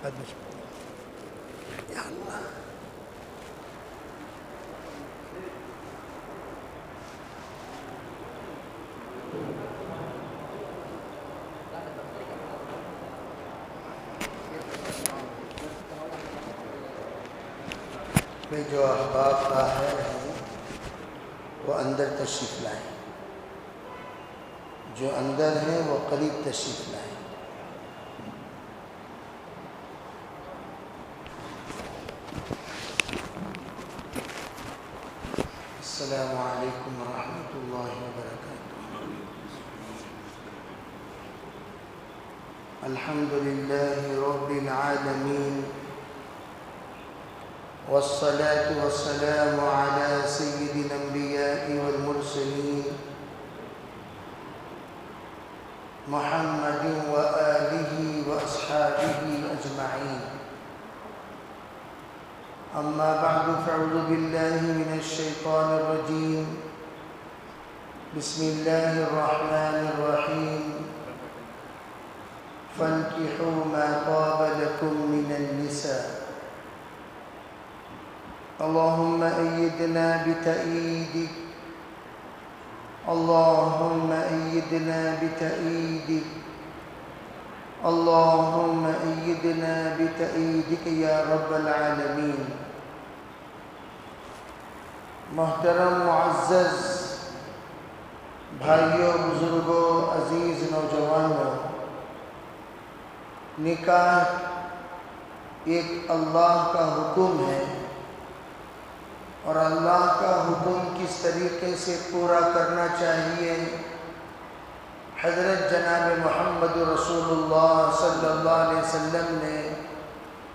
یا اللہ میں جو احباب باہر ہیں وہ اندر تشریف لائیں، جو اندر ہیں وہ قریب تشریف لائیں۔ السلام علیکم ورحمۃ اللہ وبرکاتہ۔ الحمد للہ رب العالمین والصلاة والسلام على سيد الأنبياء والمرسلين محمد وآله وأصحابه أجمعين، أما بعد فأعوذ بالله من الشيطان الرجيم، بسم الله الرحمن الرحيم، فانكحوا ما طاب لكم من النساء، اللهم أيدنا بتأييدك، اللهم أيدنا بتأييدك، اللهم أيدنا بتأييدك يا رب العالمين۔ محترم معزز بھائیوں، بزرگوں، عزیز نوجوانوں، نکاح ایک اللہ کا حکم ہے، اور اللہ کا حکم کس طریقے سے پورا کرنا چاہیے حضرت جناب محمد رسول اللہ صلی اللہ علیہ وسلم نے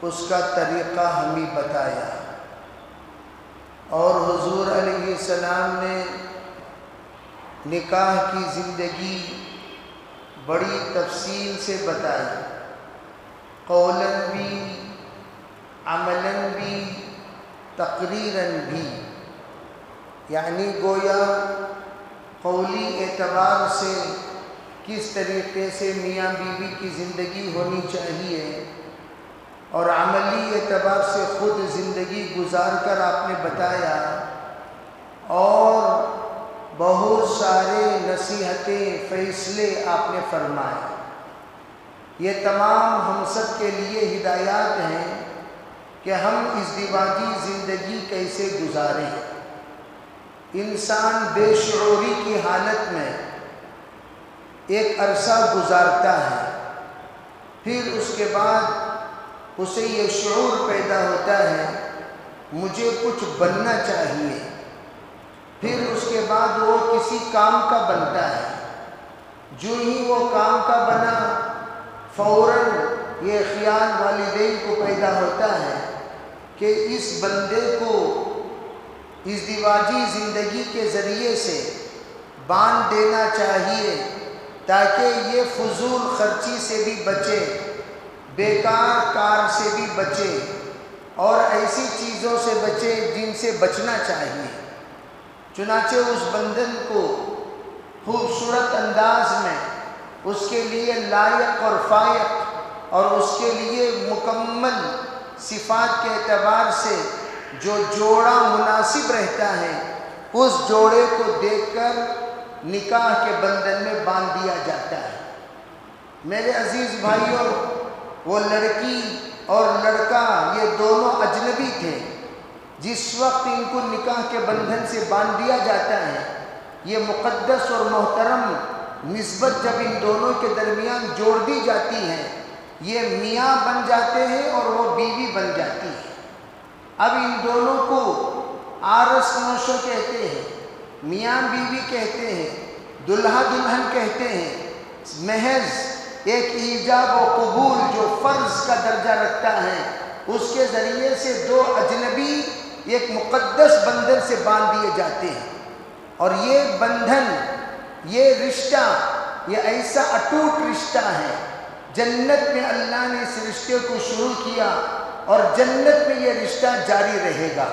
اس کا طریقہ ہمیں بتایا، اور حضور علیہ السلام نے نکاح کی زندگی بڑی تفصیل سے بتائی، قولاً بھی، عملاً بھی، تقریراً بھی، یعنی گویا قولی اعتبار سے کس طریقے سے میاں بیوی کی زندگی ہونی چاہیے، اور عملی اعتبار سے خود زندگی گزار کر آپ نے بتایا، اور بہت سارے نصیحتیں، فیصلے آپ نے فرمائے۔ یہ تمام ہم سب کے لیے ہدایات ہیں کہ ہم ازدواجی زندگی کیسے گزاریں۔ انسان بے شعوری کی حالت میں ایک عرصہ گزارتا ہے، پھر اس کے بعد اسے یہ شعور پیدا ہوتا ہے مجھے کچھ بننا چاہیے، پھر اس کے بعد وہ کسی کام کا بنتا ہے، جو ہی وہ کام کا بنا فوراً یہ خیال والدین کو پیدا ہوتا ہے کہ اس بندے کو ازدواجی زندگی کے ذریعے سے باندھ دینا چاہیے تاکہ یہ فضول خرچی سے بھی بچے، بیکار کار سے بھی بچے، اور ایسی چیزوں سے بچے جن سے بچنا چاہیے۔ چنانچہ اس بندن کو خوبصورت انداز میں اس کے لیے لائق اور فائق اور اس کے لیے مکمل صفات کے اعتبار سے جو جوڑا مناسب رہتا ہے، اس جوڑے کو دیکھ کر نکاح کے بندھن میں باندھ دیا جاتا ہے۔ میرے عزیز بھائیوں، وہ لڑکی اور لڑکا یہ دونوں اجنبی تھے، جس وقت ان کو نکاح کے بندھن سے باندھ دیا جاتا ہے، یہ مقدس اور محترم نسبت جب ان دونوں کے درمیان جوڑ دی جاتی ہے، یہ میاں بن جاتے ہیں اور وہ بیوی بن جاتی ہے۔ اب ان دونوں کو عرس نوشو کہتے ہیں، میاں بیوی کہتے ہیں، دلہا دلہن کہتے ہیں۔ محض ایک ایجاب و قبول جو فرض کا درجہ رکھتا ہے، اس کے ذریعے سے دو اجنبی ایک مقدس بندھن سے باندھ دیے جاتے ہیں، اور یہ بندھن، یہ رشتہ، یہ ایسا اٹوٹ رشتہ ہے۔ جنت میں اللہ نے اس رشتے کو شروع کیا اور جنت میں یہ رشتہ جاری رہے گا۔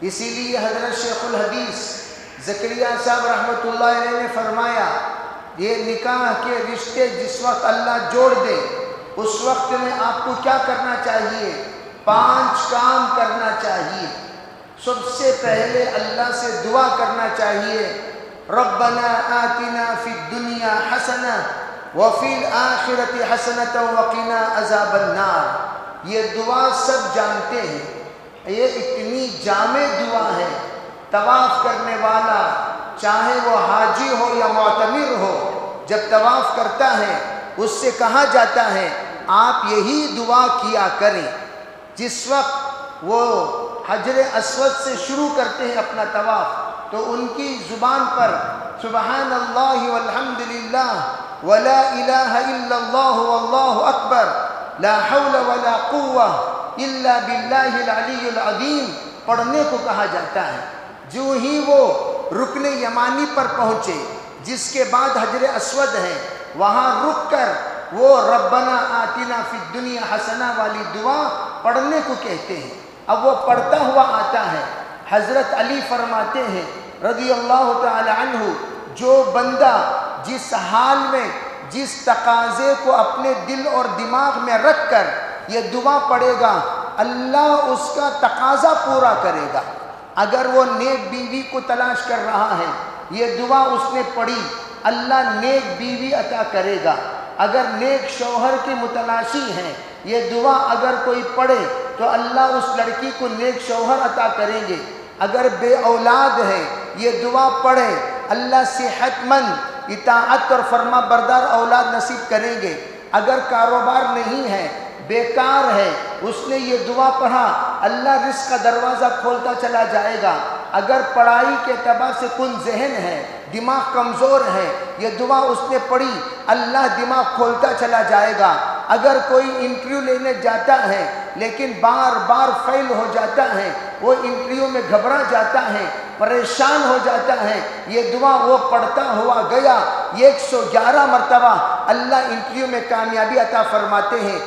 اسی لیے حضرت شیخ الحدیث زکریا صاحب رحمۃ اللہ علیہ نے فرمایا، یہ نکاح کے رشتے جس وقت اللہ جوڑ دے اس وقت میں آپ کو کیا کرنا چاہیے؟ 5 کام کرنا چاہیے۔ سب سے پہلے اللہ سے دعا کرنا چاہیے، ربنا آتنا فی الدنیا حسنہ وفی الآخرۃ حسنۃ وقنا عذاب النار۔ یہ دعا سب جانتے ہیں، یہ اتنی جامع دعا ہے، طواف کرنے والا چاہے وہ حاجی ہو یا معتمر ہو، جب طواف کرتا ہے اس سے کہا جاتا ہے آپ یہی دعا کیا کریں۔ جس وقت وہ حجر اسود سے شروع کرتے ہیں اپنا طواف تو ان کی زبان پر سبحان اللہ والحمد للہ ولا الہ الا اللہ واللہ اکبر لا حول ولا قوہ الا باللہ العلی العظیم پڑھنے کو کہا جاتا ہے۔ جو ہی وہ رکن یمانی پر پہنچے جس کے بعد حجر اسود ہے، وہاں رک کر وہ ربنا آتنا فی الدنیا حسنہ والی دعا پڑھنے کو کہتے ہیں۔ اب وہ پڑھتا ہوا آتا ہے، حضرت علی فرماتے ہیں رضی اللہ تعالی عنہ، جو بندہ جس حال میں جس تقاضے کو اپنے دل اور دماغ میں رکھ کر یہ دعا پڑھے گا اللہ اس کا تقاضا پورا کرے گا۔ اگر وہ نیک بیوی کو تلاش کر رہا ہے، یہ دعا اس نے پڑھی، اللہ نیک بیوی عطا کرے گا۔ اگر نیک شوہر کی متلاشی ہیں، یہ دعا اگر کوئی پڑھے تو اللہ اس لڑکی کو نیک شوہر عطا کریں گے۔ اگر بے اولاد ہے، یہ دعا پڑھے، اللہ صحت مند اطاعت اور فرما بردار اولاد نصیب کریں گے۔ اگر کاروبار نہیں ہے، بیکار ہے، اس نے یہ دعا پڑھا، اللہ رزق کا دروازہ کھولتا چلا جائے گا۔ اگر پڑھائی کے اعتبار سے کن ذہن ہے، دماغ کمزور ہے، یہ دعا اس نے پڑھی، اللہ دماغ کھولتا چلا جائے گا۔ اگر کوئی انٹرویو لینے جاتا ہے لیکن بار بار فیل ہو جاتا ہے، وہ انٹرویو میں گھبرا جاتا ہے، پریشان ہو جاتا ہے، یہ دعا وہ پڑھتا ہوا گیا 111 مرتبہ اللہ انٹرویو میں کامیابی عطا فرماتے ہیں۔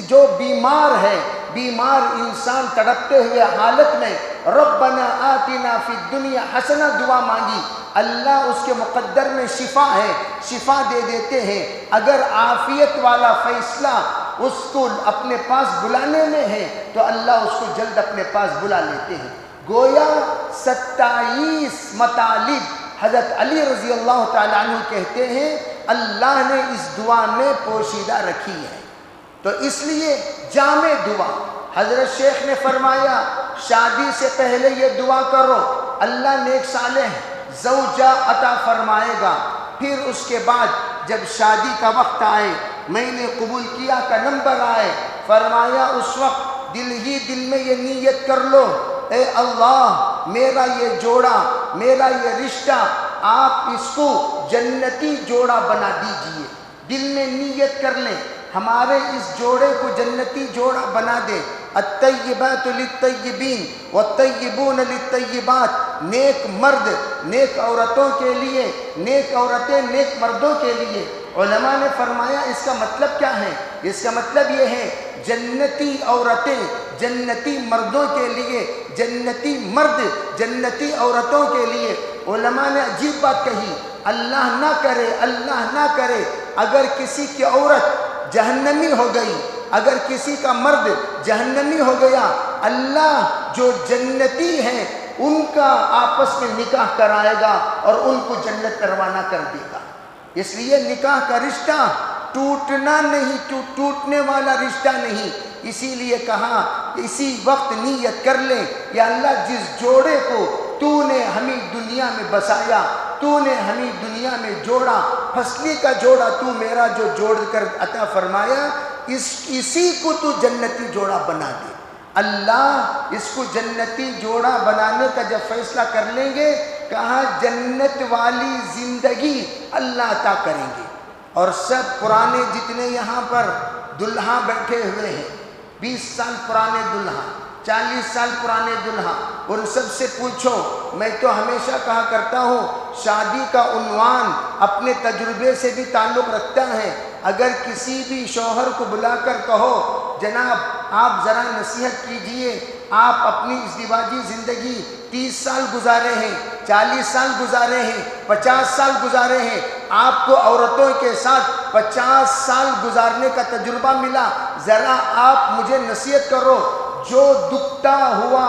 جو بیمار ہے، بیمار انسان تڑپتے ہوئے حالت میں ربنا آتنا فی الدنیا حسنہ دعا مانگی، اللہ اس کے مقدر میں شفا ہے، شفا دے دیتے ہیں۔ اگر عافیت والا فیصلہ اس کو اپنے پاس بلانے میں ہے تو اللہ اس کو جلد اپنے پاس بلا لیتے ہیں۔ گویا 27 مطالب حضرت علی رضی اللہ تعالیٰ عنہ کہتے ہیں اللہ نے اس دعا میں پوشیدہ رکھی ہے۔ تو اس لیے جامع دعا، حضرت شیخ نے فرمایا شادی سے پہلے یہ دعا کرو، اللہ نیک صالح زوجہ عطا فرمائے گا۔ پھر اس کے بعد جب شادی کا وقت آئے، میں نے قبول کیا کا نمبر آئے، فرمایا اس وقت دل ہی دل میں یہ نیت کر لو، اے اللہ میرا یہ جوڑا، میرا یہ رشتہ آپ اس کو جنتی جوڑا بنا دیجئے۔ دل میں نیت کر لیں ہمارے اس جوڑے کو جنتی جوڑا بنا دے۔ الطیبات للطیبین والطیبون للطیبات، نیک مرد نیک عورتوں کے لیے، نیک عورتیں نیک مردوں کے لیے۔ علماء نے فرمایا اس کا مطلب کیا ہے؟ اس کا مطلب یہ ہے جنتی عورتیں جنتی مردوں کے لیے، جنتی مرد جنتی عورتوں کے لیے۔ علماء نے عجیب بات کہی، اللہ نہ کرے، اللہ نہ کرے اگر کسی کی عورت جہنمی ہو گئی، اگر کسی کا مرد جہنمی ہو گیا، اللہ جو جنتی ہیں ان کا آپس میں نکاح کرائے گا اور ان کو جنت روانہ کر دے گا۔ اس لیے نکاح کا رشتہ ٹوٹنا نہیں، ٹوٹنے والا رشتہ نہیں۔ اسی لیے کہا اسی وقت نیت کر لیں، یا اللہ جس جوڑے کو تو نے ہمیں دنیا میں بسایا، تو نے ہمیں دنیا میں جوڑا، فصلی کا جوڑا تو میرا جو جوڑ کر عطا فرمایا، اسی کو تو جنتی جوڑا بنا دے۔ اللہ اس کو جنتی جوڑا بنانے کا جب فیصلہ کر لیں گے، کہا جنت والی زندگی اللہ عطا کریں گے۔ اور سب پرانے جتنے یہاں پر دلہا بیٹھے ہوئے ہیں، 20 سال پرانے دلہا، 40 سال پرانے دلہا، ان سب سے پوچھو۔ میں تو ہمیشہ کہا کرتا ہوں شادی کا عنوان اپنے تجربے سے بھی تعلق رکھتا ہے۔ اگر کسی بھی شوہر کو بلا کر کہو جناب آپ ذرا نصیحت کیجئے، آپ اپنی ازدواجی زندگی 30 سال گزارے ہیں، 40 سال گزارے ہیں، 50 سال گزارے ہیں، آپ کو عورتوں کے ساتھ 50 سال گزارنے کا تجربہ ملا، ذرا آپ مجھے نصیحت کرو، جو دکھتا ہوا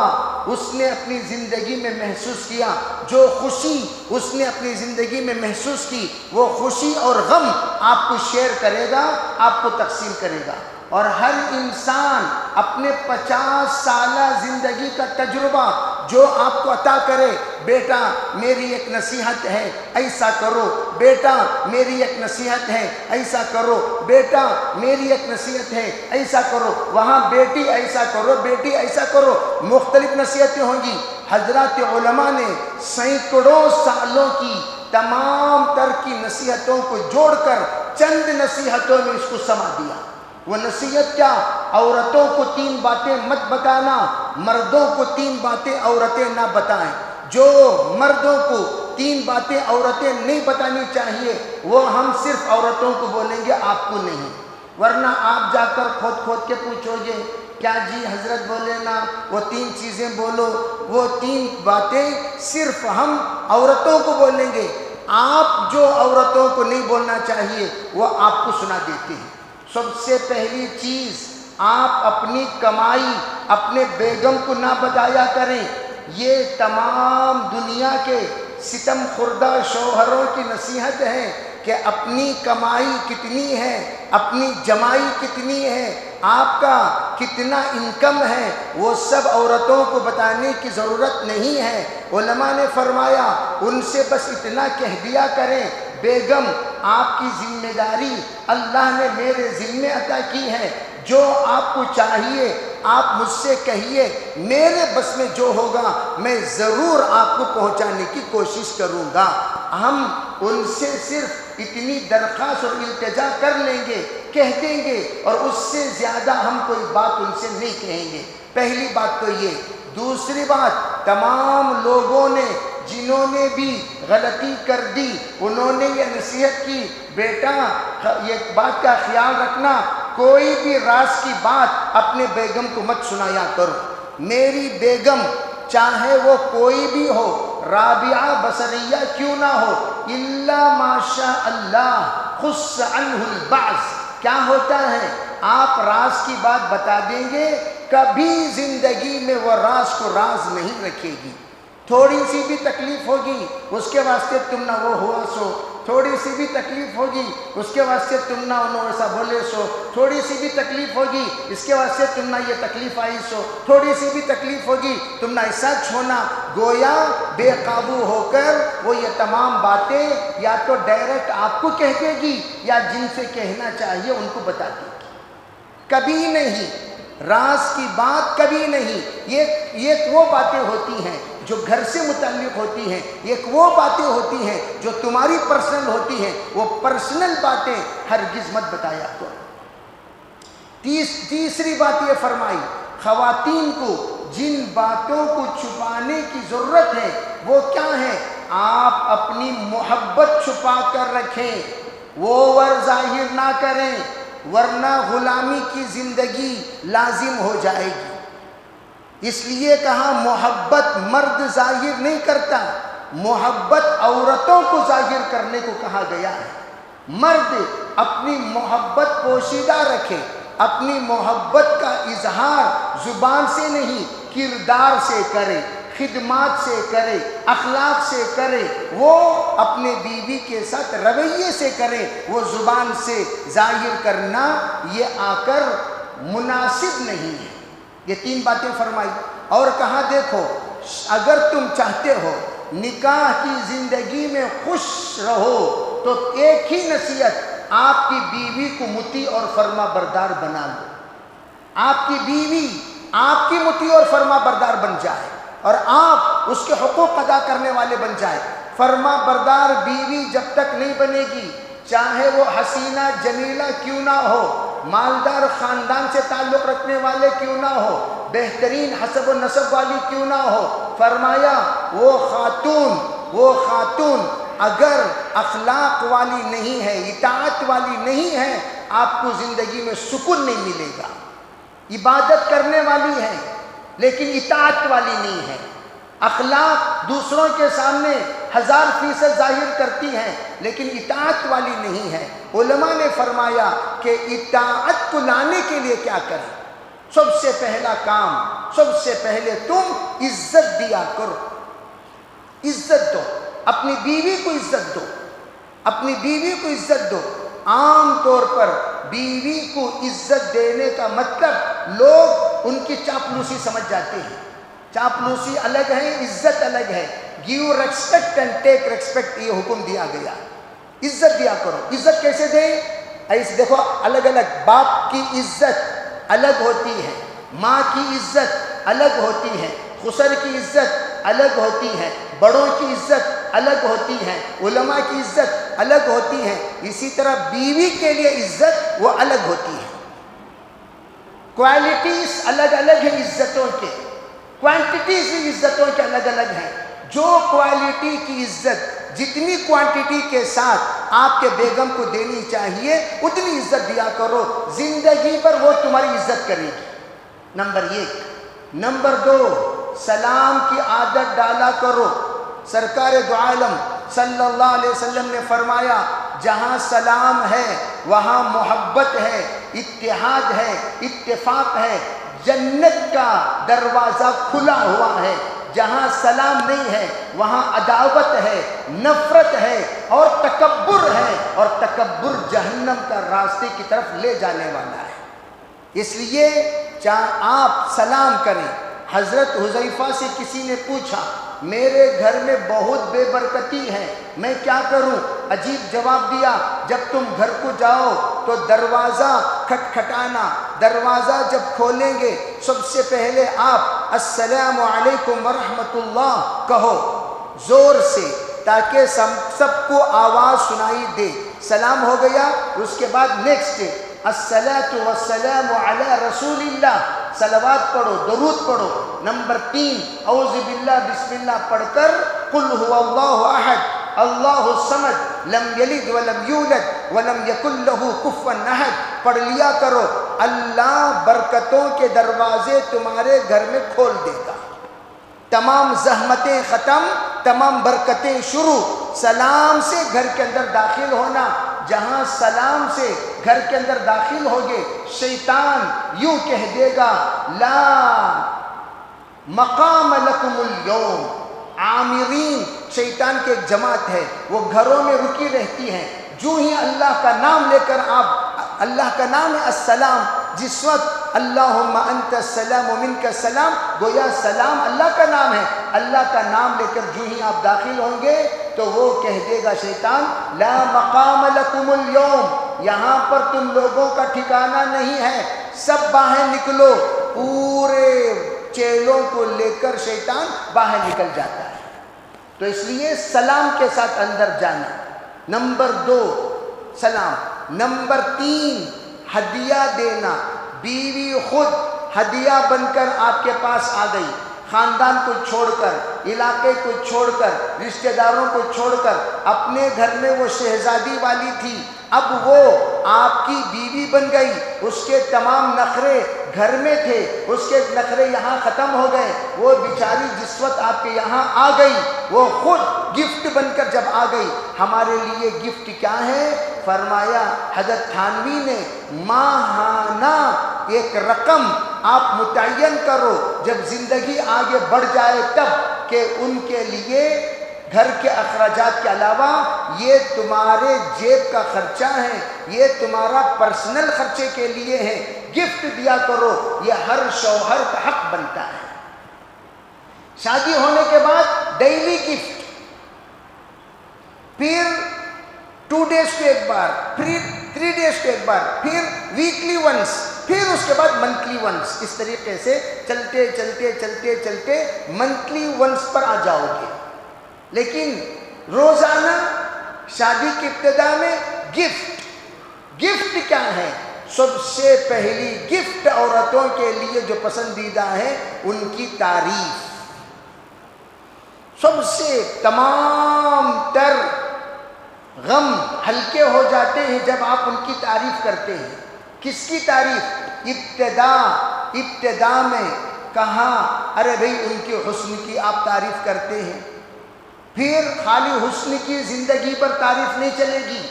اس نے اپنی زندگی میں محسوس کیا، جو خوشی اس نے اپنی زندگی میں محسوس کی، وہ خوشی اور غم آپ کو شیئر کرے گا، آپ کو تقسیم کرے گا۔ اور ہر انسان اپنے 50 سالہ زندگی کا تجربہ جو آپ کو عطا کرے، بیٹا میری ایک نصیحت ہے ایسا کرو، بیٹا میری ایک نصیحت ہے ایسا کرو، بیٹا میری ایک نصیحت ہے ایسا کرو، وہاں بیٹی ایسا کرو، بیٹی ایسا کرو، مختلف نصیحتیں ہوں گی۔ حضرات علماء نے سینکڑوں سالوں کی تمام تر کی نصیحتوں کو جوڑ کر چند نصیحتوں میں اس کو سما دیا۔ وہ نصیحت کیا؟ عورتوں کو 3 باتیں مت بتانا، مردوں کو 3 باتیں عورتیں نہ بتائیں۔ جو مردوں کو 3 باتیں عورتیں نہیں بتانی چاہیے وہ ہم صرف عورتوں کو بولیں گے، آپ کو نہیں، ورنہ آپ جا کر کھود کے پوچھو گے کیا جی حضرت بولے نا وہ 3 چیزیں بولو، وہ 3 باتیں صرف ہم عورتوں کو بولیں گے، آپ جو عورتوں کو نہیں بولنا چاہیے وہ آپ کو سنا دیتے ہیں۔ سب سے پہلی چیز، آپ اپنی کمائی اپنے بیگم کو نہ بتایا کریں۔ یہ تمام دنیا کے ستم خوردہ شوہروں کی نصیحت ہے کہ اپنی کمائی کتنی ہے، اپنی جمائی کتنی ہے، آپ کا کتنا انکم ہے، وہ سب عورتوں کو بتانے کی ضرورت نہیں ہے۔ علماء نے فرمایا ان سے بس اتنا کہہ دیا کریں، بیگم آپ کی ذمہ داری اللہ نے میرے ذمہ عطا کی ہے، جو آپ کو چاہیے آپ مجھ سے کہیے، میرے بس میں جو ہوگا میں ضرور آپ کو پہنچانے کی کوشش کروں گا۔ ہم ان سے صرف اتنی درخواست اور التجا کر لیں گے، کہہ دیں گے، اور اس سے زیادہ ہم کوئی بات ان سے نہیں کہیں گے۔ پہلی بات تو یہ۔ دوسری بات، تمام لوگوں نے جنہوں نے بھی غلطی کر دی انہوں نے یہ نصیحت کی، بیٹا یہ بات کا خیال رکھنا، کوئی بھی راز کی بات اپنے بیگم کو مت سنایا کرو۔ میری بیگم چاہے وہ کوئی بھی ہو، رابعہ بصریہ کیوں نہ ہو، الا ماشاء اللہ خص عنہ البعض، کیا ہوتا ہے آپ راز کی بات بتا دیں گے، کبھی زندگی میں وہ راز کو راز نہیں رکھے گی۔ تھوڑی سی بھی تکلیف ہوگی اس کے واسطے تم نہ وہ ہوا سو، تھوڑی سی بھی تکلیف ہوگی اس کے واسطے تم نہ انہوں ایسا بولے سو، تھوڑی سی بھی تکلیف ہوگی اس کے واسطے تم نہ یہ تکلیف آئی سو، تھوڑی سی بھی تکلیف ہوگی تم نہ ایسا چھونا۔ گویا بے قابو ہو کر وہ یہ تمام باتیں یا تو ڈائریکٹ آپ کو کہہ دے گی یا جن سے کہنا چاہیے ان کو بتا دے گی، کبھی نہیں راز کی بات کبھی نہیں۔ یہ وہ باتیں ہوتی ہیں جو گھر سے متعلق ہوتی ہیں، ایک وہ باتیں ہوتی ہیں جو تمہاری پرسنل ہوتی ہیں، وہ پرسنل باتیں ہرگز مت بتایا کرو۔ تیسری بات یہ فرمائی، خواتین کو جن باتوں کو چھپانے کی ضرورت ہے وہ کیا ہے؟ آپ اپنی محبت چھپا کر رکھیں، وہ ور ظاہر نہ کریں، ورنہ غلامی کی زندگی لازم ہو جائے گی۔ اس لیے کہا محبت مرد ظاہر نہیں کرتا، محبت عورتوں کو ظاہر کرنے کو کہا گیا ہے۔ مرد اپنی محبت پوشیدہ رکھے، اپنی محبت کا اظہار زبان سے نہیں کردار سے کرے، خدمات سے کرے، اخلاق سے کرے، وہ اپنے بیوی کے ساتھ رویے سے کرے، وہ زبان سے ظاہر کرنا یہ آ کر مناسب نہیں ہے۔ یہ 3 باتیں فرمائی اور کہا دیکھو اگر تم چاہتے ہو نکاح کی زندگی میں خوش رہو تو ایک ہی نصیحت، آپ کی بیوی کو مطیع اور فرما بردار بنا لو، آپ کی بیوی آپ کی مطیع اور فرما بردار بن جائے اور آپ اس کے حقوق ادا کرنے والے بن جائے۔ فرما بردار بیوی جب تک نہیں بنے گی، چاہے وہ حسینہ جمیلہ کیوں نہ ہو، مالدار خاندان سے تعلق رکھنے والے کیوں نہ ہو، بہترین حسب و نسب والی کیوں نہ ہو، فرمایا وہ خاتون اگر اخلاق والی نہیں ہے، اطاعت والی نہیں ہے، آپ کو زندگی میں سکون نہیں ملے گا۔ عبادت کرنے والی ہے لیکن اطاعت والی نہیں ہے، اخلاق دوسروں کے سامنے 1000% ظاہر کرتی ہیں لیکن اطاعت والی نہیں ہے۔ علماء نے فرمایا کہ اطاعت کو لانے کے لیے کیا کریں؟ سب سے پہلا کام، سب سے پہلے تم عزت دیا کرو، عزت دو، اپنی بیوی کو عزت دو، اپنی بیوی کو عزت دو۔ عام طور پر بیوی کو عزت دینے کا مطلب لوگ ان کی چاپلوسی سمجھ جاتے ہیں۔ چاپلوسی الگ ہے، عزت الگ ہے۔ Give respect and take respect, یہ حکم دیا گیا۔ عزت دیا کرو۔ عزت کیسے دیں؟ ایسے دیکھو، الگ الگ باپ کی عزت الگ ہوتی ہے، ماں کی عزت الگ ہوتی ہے، خسر کی عزت الگ ہوتی ہے، بڑوں کی عزت الگ ہوتی ہے، علماء کی عزت الگ ہوتی ہے۔ اسی طرح بیوی کے لیے عزت وہ الگ ہوتی ہے۔ کوالٹیز الگ الگ ہیں عزتوں کے، کوانٹیٹیز بھی عزتوں کے الگ الگ ہیں۔ جو کوالٹی کی عزت جتنی کوانٹیٹی کے ساتھ آپ کے بیگم کو دینی چاہیے اتنی عزت دیا کرو، زندگی پر وہ تمہاری عزت کرے گی۔ نمبر 1۔ نمبر 2، سلام کی عادت ڈالا کرو۔ سرکار دو عالم صلی اللہ علیہ وسلم نے فرمایا، جہاں سلام ہے وہاں محبت ہے، اتحاد ہے، اتفاق ہے، جنت کا دروازہ کھلا ہوا ہے۔ جہاں سلام نہیں ہے وہاں عداوت ہے، نفرت ہے اور تکبر ہے، اور تکبر جہنم کا راستے کی طرف لے جانے والا ہے۔ اس لیے آپ سلام کریں۔ حضرت حذیفہ سے کسی نے پوچھا، میرے گھر میں بہت بے برکتی ہے، میں کیا کروں؟ عجیب جواب دیا، جب تم گھر کو جاؤ تو دروازہ کھٹکھٹانا، دروازہ جب کھولیں گے سب سے پہلے آپ السلام علیکم ورحمۃ اللہ کہو زور سے، تاکہ سب کو آواز سنائی دے۔ سلام ہو گیا، اس کے بعد نیکسٹ الصلاۃ والسلام علی رسول اللہ، صلوات پڑھو، درود پڑھو۔ نمبر 3، اعوذ باللہ بسم اللہ پڑھ کر قل هو اللہ احد اللہ الصمد لم یلد ولم یولد ولم یکن لہ کفوا احد پڑھ لیا کرو۔ اللہ برکتوں کے دروازے تمہارے گھر میں کھول دے گا، تمام زحمتیں ختم، تمام برکتیں شروع۔ سلام سے گھر کے اندر داخل ہونا، جہاں سلام سے گھر کے اندر داخل ہوگے شیطان یوں کہہ دے گا، لا مقام لکم اليوم۔ عامرین شیطان کی ایک جماعت ہے، وہ گھروں میں رکی رہتی ہیں، جو ہی اللہ کا نام لے کر آپ، اللہ کا نام ہے السلام، جس وقت اللہم انت السلام و منک السلام، گویا سلام اللہ کا نام ہے، اللہ کا نام لے کر جو ہی آپ داخل ہوں گے تو وہ کہہ دے گا شیطان، لا مقام لکم اليوم، یہاں پر تم لوگوں کا ٹھکانہ نہیں ہے، سب باہر نکلو۔ پورے چیلوں کو لے کر شیطان باہر نکل جاتا ہے۔ تو اس لیے سلام کے ساتھ اندر جانا۔ نمبر 2 سلام۔ نمبر 3 ہدیہ دینا۔ بیوی خود ہدیہ بن کر آپ کے پاس آ گئی، خاندان کو چھوڑ کر، علاقے کو چھوڑ کر، رشتہ داروں کو چھوڑ کر، اپنے گھر میں وہ شہزادی والی تھی، اب وہ آپ کی بیوی بن گئی۔ اس کے تمام نخرے گھر میں تھے، اس کے نخرے یہاں ختم ہو گئے۔ وہ بیچاری جس وقت آپ کے یہاں آ گئی، وہ خود گفٹ بن کر جب آ گئی، ہمارے لیے گفٹ کیا ہے؟ فرمایا حضرت تھانوی نے، ماہانہ ایک رقم آپ متعین کرو، جب زندگی آگے بڑھ جائے تب، کہ ان کے لیے گھر کے اخراجات کے علاوہ یہ تمہارے جیب کا خرچہ ہے، یہ تمہارا پرسنل خرچے کے لیے ہے، گفٹ دیا کرو۔ یہ ہر شوہر کا حق بنتا ہے۔ شادی ہونے کے بعد ڈیلی گفٹ، پھر 2 ڈیز پہ ایک بار، پھر 3 ڈیز پہ ایک بار، پھر ویکلی ونس، پھر اس کے بعد منتھلی ونس۔ اس طریقے سے چلتے چلتے چلتے چلتے منتھلی ونس پر آ جاؤ گے۔ لیکن روزانہ شادی کی ابتدا میں گفٹ۔ گفٹ کیا ہے؟ سب سے پہلی گفٹ عورتوں کے لیے جو پسندیدہ ہے ان کی تعریف۔ سب سے تمام تر غم ہلکے ہو جاتے ہیں جب آپ ان کی تعریف کرتے ہیں۔ کس کی تعریف؟ ابتدا میں کہا، ارے بھئی ان کے حسن کی آپ تعریف کرتے ہیں، پھر خالی حسن کی زندگی پر تعریف نہیں چلے گی،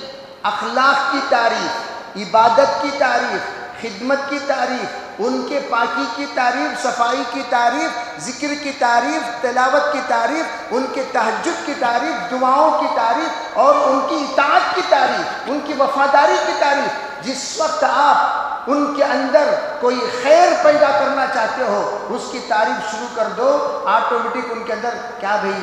اخلاق کی تعریف، عبادت کی تعریف، خدمت کی تعریف، ان کے پاکی کی تعریف، صفائی کی تعریف، ذکر کی تعریف، تلاوت کی تعریف، ان کے تہجد کی تعریف، دعاؤں کی تعریف، اور ان کی اطاعت کی تعریف، ان کی وفاداری کی تعریف۔ جس وقت آپ ان کے اندر کوئی خیر پیدا کرنا چاہتے ہو، اس کی تعریف شروع کر دو، آٹومیٹک ان کے اندر کیا بھئی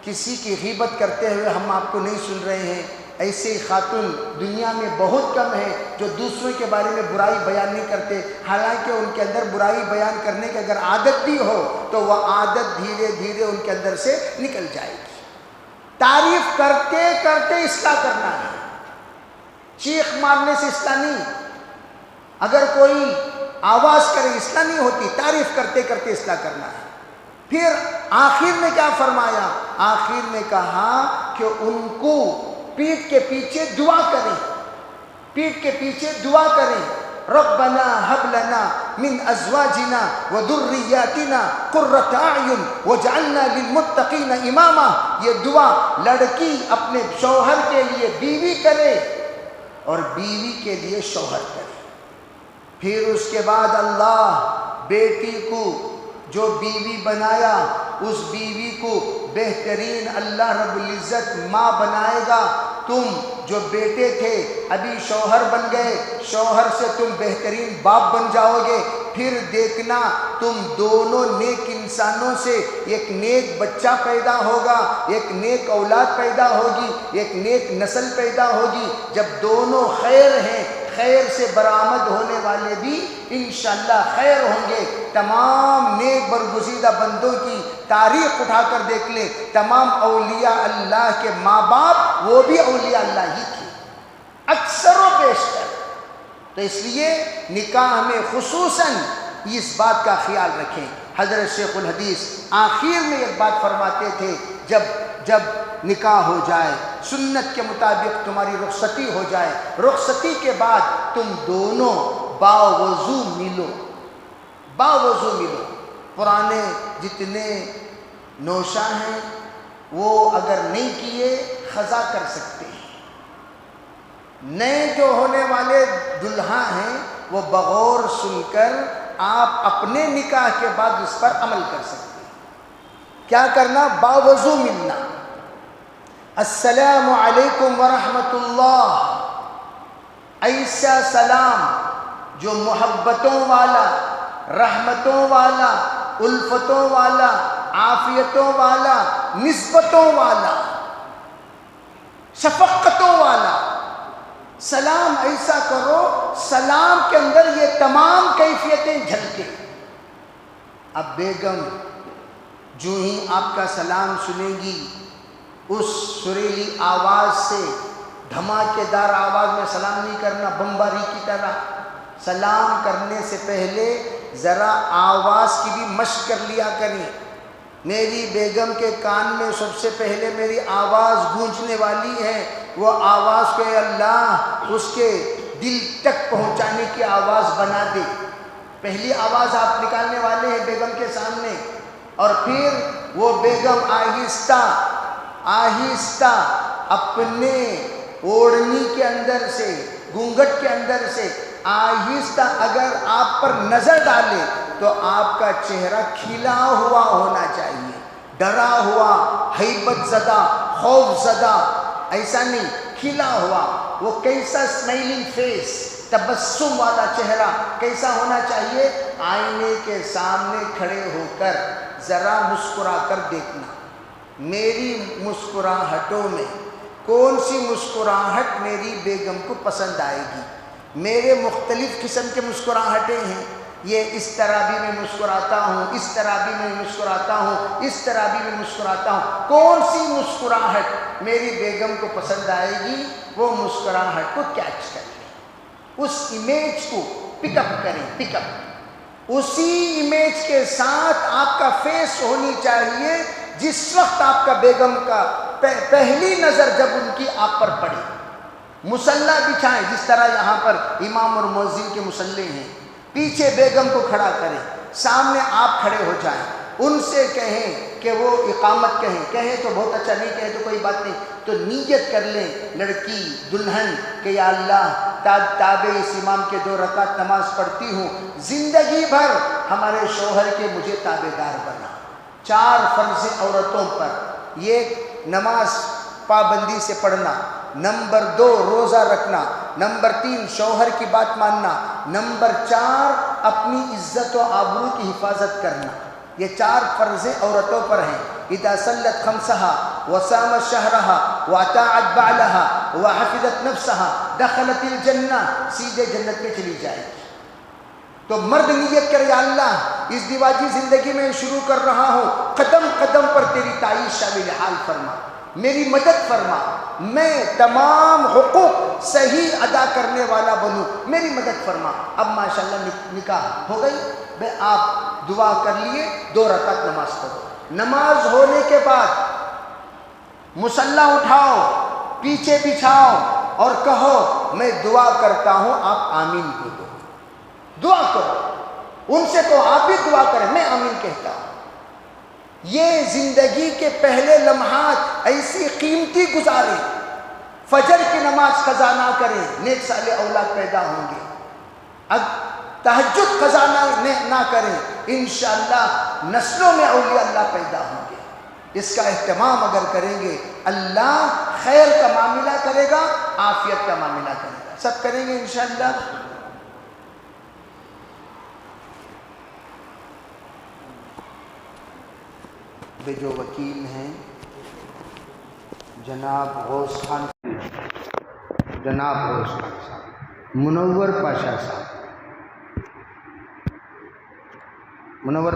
کسی کی غیبت کرتے ہوئے ہم آپ کو نہیں سن رہے ہیں۔ ایسے خاتون دنیا میں بہت کم ہیں جو دوسروں کے بارے میں برائی بیان نہیں کرتے، حالانکہ ان کے اندر برائی بیان کرنے کی اگر عادت بھی ہو تو وہ عادت دھیرے دھیرے ان کے اندر سے نکل جائے گی۔ تعریف کرتے کرتے اصلاح کرنا ہے، چیخ مارنے سے اصلاح نہیں۔ اگر کوئی آواز کرے اصلاح نہیں ہوتی، تعریف کرتے کرتے اصلاح کرنا ہے۔ پھر آخر میں کیا فرمایا؟ آخر میں کہا کہ ان کو پیٹھ کے پیچھے دعا کریں، پیٹھ کے پیچھے دعا کریں، ربنا هب لنا من ازواجنا وذرياتنا قرة اعین واجعلنا للمتقین اماما۔ یہ دعا لڑکی اپنے شوہر کے لیے بیوی کرے اور بیوی کے لیے شوہر کرے۔ پھر اس کے بعد اللہ بیٹی کو جو بیوی بنایا، اس بیوی کو بہترین اللہ رب العزت ماں بنائے گا۔ تم جو بیٹے تھے ابھی شوہر بن گئے، شوہر سے تم بہترین باپ بن جاؤ گے۔ پھر دیکھنا تم دونوں نیک انسانوں سے ایک نیک بچہ پیدا ہوگا، ایک نیک اولاد پیدا ہوگی، ایک نیک نسل پیدا ہوگی۔ جب دونوں خیر ہیں، خیر سے برآمد ہونے والے بھی انشاءاللہ خیر ہوں گے۔ تمام نیک برگزیدہ بندوں کی تاریخ اٹھا کر دیکھ لیں، تمام اولیاء اللہ کے ماں باپ وہ بھی اولیاء اللہ ہی تھے، اکثر و بیشتر۔ تو اس لیے نکاح میں خصوصاً اس بات کا خیال رکھیں۔ حضرت شیخ الحدیث آخر میں ایک بات فرماتے تھے، جب نکاح ہو جائے، سنت کے مطابق تمہاری رخصتی ہو جائے، رخصتی کے بعد تم دونوں باوضو ملو، باوضو ملو۔ پرانے جتنے نوشہ ہیں وہ اگر نہیں کیے خزا کر سکتے ہیں، نئے جو ہونے والے دلہا ہیں وہ بغور سن کر آپ اپنے نکاح کے بعد اس پر عمل کر سکتے ہیں۔ کیا کرنا؟ باوضو ملنا، السلام علیکم ورحمۃ اللہ، ایسا سلام جو محبتوں والا، رحمتوں والا، الفتوں والا، عافیتوں والا، نسبتوں والا، شفقتوں والا سلام ایسا کرو، سلام کے اندر یہ تمام کیفیتیں جھلکیں۔ اب بیگم جو ہی آپ کا سلام سنیں گی، اس سریلی آواز سے، دھماکے دار آواز میں سلام نہیں کرنا بمباری کی طرح۔ سلام کرنے سے پہلے ذرا آواز کی بھی مشق کر لیا کریں۔ میری بیگم کے کان میں سب سے پہلے میری آواز گونجنے والی ہے، وہ آواز کو اے اللہ اس کے دل تک پہنچانے کی آواز بنا دے۔ پہلی آواز آپ نکالنے والے ہیں بیگم کے سامنے، اور پھر وہ بیگم آہستہ آہستہ اپنے اوڑھنی کے اندر سے، گھونگھٹ کے اندر سے آہستہ اگر آپ پر نظر ڈالے تو آپ کا چہرہ کھلا ہوا ہونا چاہیے، ڈرا ہوا، ہیبت زدہ، خوف زدہ ایسا نہیں، کھلا ہوا۔ وہ کیسا اسمائلنگ فیس، تبسم والا چہرہ کیسا ہونا چاہیے؟ آئینے کے سامنے کھڑے ہو کر ذرا مسکرا کر دیکھنا، میری مسکراہٹوں میں کون سی مسکراہٹ میری بیگم کو پسند آئے گی۔ میرے مختلف قسم کے مسکراہٹیں ہیں، یہ اس طرح بھی میں مسکراتا ہوں، اس طرح بھی میں مسکراتا ہوں، اس طرح بھی میں مسکراتا ہوں۔ کون سی مسکراہٹ میری بیگم کو پسند آئے گی، وہ مسکراہٹ کو کیچ کر لیں، اس امیج کو پک اپ کریں، پک اپ۔ اسی امیج کے ساتھ آپ کا فیس ہونی چاہیے جس وقت آپ کا بیگم کا پہلی نظر جب ان کی آپ پر پڑے۔ مصلی بچھائیں، جس طرح یہاں پر امام اور مؤذن کے مصلی ہیں، پیچھے بیگم کو کھڑا کریں، سامنے آپ کھڑے ہو جائیں، ان سے کہیں کہ وہ اقامت کہیں تو بہت اچھا، نہیں کہیں تو کوئی بات نہیں، تو نیت کر لیں لڑکی دلہن کہ یا اللہ تابع اس امام کے 2 رکعت نماز پڑھتی ہوں، زندگی بھر ہمارے شوہر کے مجھے تابع دار بنا۔ 4 فرض عورتوں پر، یہ نماز پابندی سے پڑھنا، نمبر 2 روزہ رکھنا، نمبر 3 شوہر کی بات ماننا، نمبر 4 اپنی عزت و آبرو کی حفاظت کرنا۔ یہ 4 فرض عورتوں پر ہیں۔ اذا صلت خمسہا وصامت شہرہا واطاعت بعلہا وحفظت نفسہا دخلت الجنہ، سیدھے جنت میں چلی جائے گی۔ تو مرد نیت کرے، یا اللہ اس دیواجی زندگی میں شروع کر رہا ہوں، قدم قدم پر تیری تعیش شامل حال فرما، میری مدد فرما، میں تمام حقوق صحیح ادا کرنے والا بنوں، میری مدد فرما۔ اب ماشاءاللہ نکاح ہو گئی، بھئی آپ دعا کر لیے، 2 رکعت نماز پڑھو۔ نماز ہونے کے بعد مصلی اٹھاؤ، پیچھے بچھاؤ اور کہو میں دعا کرتا ہوں، آپ آمین بولو، دعا کرو، ان سے کہو آپ بھی دعا کریں، میں آمین کہتا ہوں۔ یہ زندگی کے پہلے لمحات ایسی قیمتی گزاریں، فجر کی نماز قضا نہ کریں، نیک صالح اولاد پیدا ہوں گے۔ اب تہجد قضا نہ کریں، انشاءاللہ نسلوں میں اولیاء اللہ پیدا ہوں گے۔ اس کا اہتمام اگر کریں گے، اللہ خیر کا معاملہ کرے گا، عافیت کا معاملہ کرے گا، سب کریں گے انشاءاللہ۔ جو وکیل ہیں جناب غوث خان صاحب، منور پاشا صاحب، منور